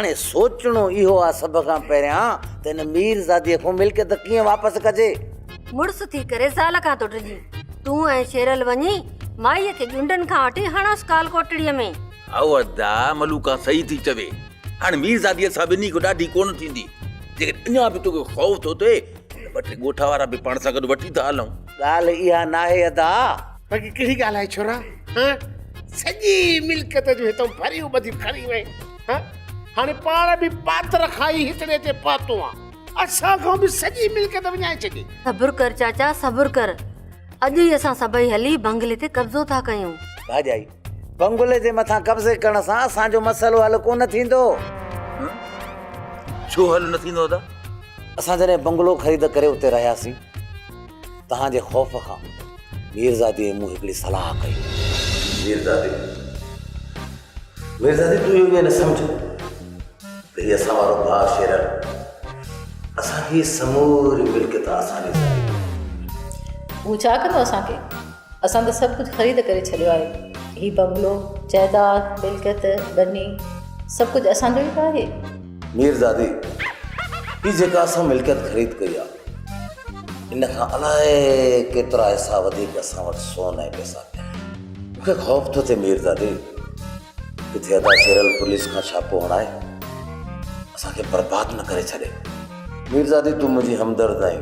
हाणे सोचणो इहो आहे सभ खां पहिरियां त हिन मीरज़ादीअ खां मिल्कियत कीअं वापसि कजे। मुड़ुस थी करे ज़ाल खां तो डिॼी, तूं ऐं शेरल वञी माईअ खे ॼुंडनि खां वठी हणोसि काल कोटड़ीअ में। अवदा मलूका सही थी चवे। हाणे मीरज़ादीअ सां ॿिन्ही को ॾाढी कोन थींदी। जेकॾहिं अञा बि तोखे ख़ौफ़ थो थिए ॿ टे ॻोठा वारा बि पाण सां गॾु वठी था हलूं। ॻाल्हि इहा नाहे अदा। बाक़ी कहिड़ी ॻाल्हि आहे छोरा? सॼी मिल्कियत जो हितां भरियूं ॿधी खणी वई। हाणे पाण बि पात्र खाई हिकिड़े ते पातो आहे, असां खां बि सॼी मिल्कियत विञाए छॾी। सब्र कर चाचा, सब्र कर। अॼु ई असां सभई हली बंगले ते कब्ज़ो था कयूं। भाॼाई, बंगले जे मथां कब्ज़े करण सां असांजो मसइलो हल कोन थींदो। छो हल न थींदो अदा? असां जॾहिं बंगलो ख़रीद करे उते रहियासीं, तव्हांजे ख़ौफ़ खां मीरज़ादीअ मूं हिकिड़ी सलाह कई। मीरज़ादी तूं इहो न सम्झ भई असां वारो भाउ शेरल असांजी समूरी मिल्कियत असांजी। हू छा कंदो असांखे? असां त सभु कुझु ख़रीद करे छॾियो आहे। हीउ बंगलो, जाइदाद, मिल्कियत, बनी सभु कुझु असांजो ई त आहे। मीरज़ादी, ही जेका असां मिल्कियत ख़रीद कई आहे, इन खां अलाए केतिरा हिसा वधीक असां वटि सोन ऐं पैसा पिया। मूंखे ख़ौफ़ थो थिए मीरज़ादी, किथे अदा शेरल पुलिस खां छापो हणाए असांखे बर्बाद न करे छॾे। मीरज़ादी, तूं मुंहिंजी हमदर्द आहीं।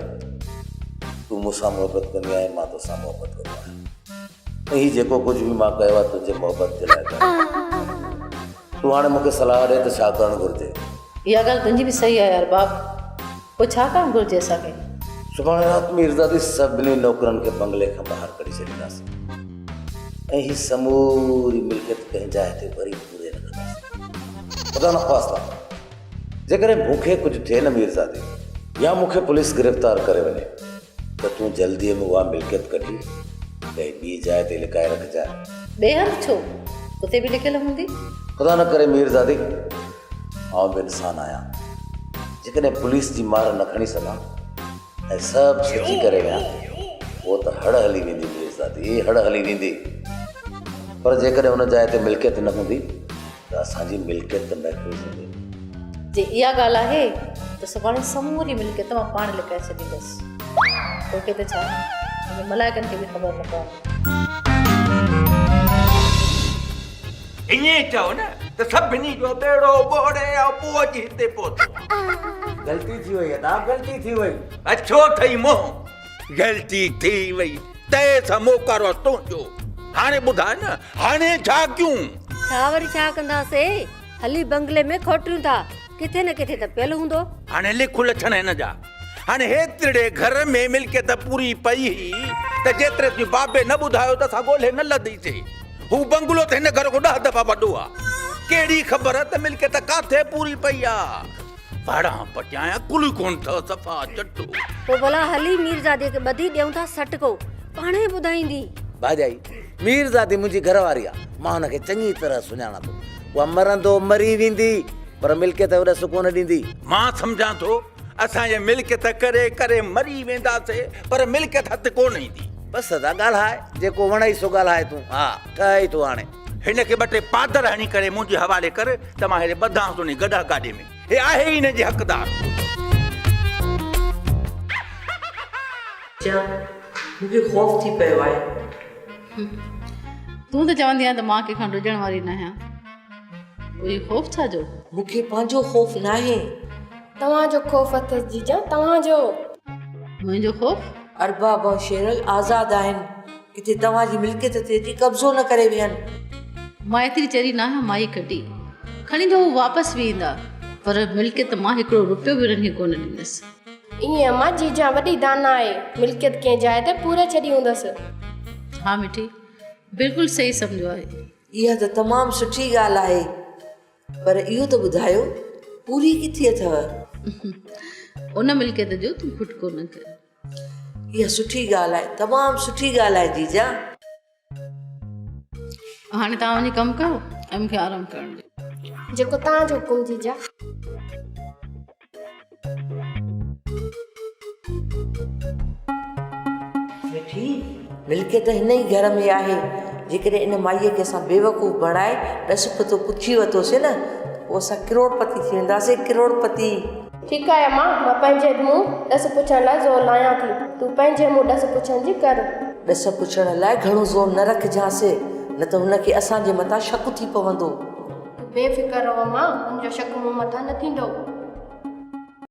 तूं मूंसां मोहबत कंदी आहीं, मां तोसां मोहबत कंदो आहियां। हीउ जेको कुझु बि मां कयो आहे तुंहिंजे मोहबत जे लाइ कयो। तूं हाणे मूंखे सलाह ॾे त छा करणु घुरिजे। इहा ॻाल्हि तुंहिंजी बि सही आहे यार बाप। पोइ छा करणु घुरिजे असांखे? सुभाणे राति मीरज़ादी सभिनी नौकरनि खे बंगले खां ॿाहिरि कढी छॾींदासीं ऐं हीअ समूरी मिल्कियत कंहिं जाइ ते वरी पूरे रखंदासीं। ख़ुदा न ख़्वास्ता, जेकॾहिं मूंखे कुझु थिए न मीरज़ादी, या मूंखे पुलिस गिरफ़्तार करे वञे त तूं जल्दीअ में उहा मिल्कियत कढी कंहिं ॿी जाइ ते लिकाए रखजांइ। ॿिए हंधि छो? उते बि लिखियल हूंदी। ख़ुदा न करे मीरज़ादी, आउं बि इंसान आहियां। जेकॾहिं पुलिस जी मार न खणी सघां ऐं सभु सोची करे विया उहो त हड़ हली वेंदी मीरज़ादी, हड़ हली वेंदी। पर जेकॾहिं हुन जाइ ते मिल्कियत न हूंदी त असांजी मिल्कियत महफ़ूज़ हूंदी। जे इहा ॻाल्हि आहे त सुभाणे समूरी मिल्कियत मां पाण लिकाए छॾींदसि। तोखे त छा, मलाइकनि खे बि ख़बर न पवंदी। ईअं चओ न त सभिनी जो बेड़ो ॿोड़े ऐं पोइ अची हिते पहुतो। ग़लती थी वई अदा, ग़लती थी वई। अछो थई मोह, ग़लती थी वई तंहिं सां मोकारो तुंहिंजो। हाणे ॿुधाए न, हाणे छा कयूं? छा वरी छा कंदासीं? हली बंगले में खोटियूं था, किथे न किथे त पियल हूंदो। हाणे लिखु लछण हिन जा। हाणे हेतिरे घर में मिल्कियत पूरी पई त जेतिरे तूं बाबे न ॿुधायो त असां ॻोल्हे न लधीसीं। हू बंगलो त हिन घर को 10 दफ़ा वॾो आहे। कहिड़ी ख़बर त मिल्कियत काथे पूरी पई आहे? पाड़ा पटियां कुल कोन था सफ़ा चटो। पोइ भला हली मीरज़ादीअ खे ॿधी ॾियूं था सटको, पाणे ॿुधाईंदी। भाॼाई, मीरज़ादी मुंहिंजी घरवारी आहे, मां हुनखे चङी तरह सुञाणा थो। उहा मरंदो मरी वेंदी पर मिल्कियत उॾस कोन ॾींदी। मां सम्झां थो असांजे मिल्कियत करे करे मरी वेंदासीं पर मिल्कियत हथ कोन ईंदी। बसि अदा ॻाल्हाए, जेको वणे सो ॻाल्हाए तूं। हा ठही तूं हाणे। हिन खे 2 टे पादर हणी करे मुंहिंजे हवाले कर त मां हेॾे ॿधां थो गॾा गाॾे में। हे आहे ई हिन जे हक़दार। मूंखे ख़ौफ़ थी पियो आहे। तूं त चवंदी आहीं त मां कंहिंखां ॾुजण वारी न आहियां। उहो ख़ौफ़ छा जो? मूंखे पंहिंजो ख़ौफ़ न आहे। तव्हांजो ख़ौफ़ अथसि जीजा, तव्हांजो। मुंहिंजो ख़ौफ़? अरबाब ऐं शेरल आज़ादु आहिनि, किथे तव्हांजी मिल्कियत ते अची कब्ज़ो न करे वियनि। मां एतिरी चरी न आहियां, माई कढी खणी त हू वापसि बि ईंदा, पर मिल्कियत मां हिकिड़ो रुपयो बि उन्हनि खे कोन ॾींदसि। ईअं मां जीजा वॾी दाना आहे, मिल्कियत कंहिं जाइ ते पूरे छॾी हूंदसि। हा मिठी, बिल्कुलु सही सम्झो आहे। इहा त तमामु सुठी ॻाल्हि आहे, पर इहो त ॿुधायो पूरी किथे अथव? उन मिल्कियत जो तूं खुटि कोन कर। इहा सुठी ॻाल्हि आहे, तमामु सुठी ॻाल्हि आहे जीजा। हाणे तव्हां वञी कमु कयो ऐं मूंखे आरामु करणु ॾियो। जेको तव्हांजो हुकुम जीजा। मिठी, मिल्कियत हिन ई घर में आहे। जेकॾहिं इन माईअ खे असां बेवकूफ़ बणाए ॾस पतो पुछी वरितोसीं न पोइ असां करोड़पति थी वेंदासीं, करोड़पति। ठीकु आहे मां पंहिंजे मुंहुं ॾस पुछण लाइ ज़ोर लायां थी, तूं पंहिंजे मुंहुं ॾस पुछण जी कर। ॾस पुछण लाइ घणो ज़ोर न रखजांसि, न त हुनखे असांजे मथां शक थी पवंदो। तूं बेफ़िक्र रहो मां, हुनजो शक मूं मथां न थींदो।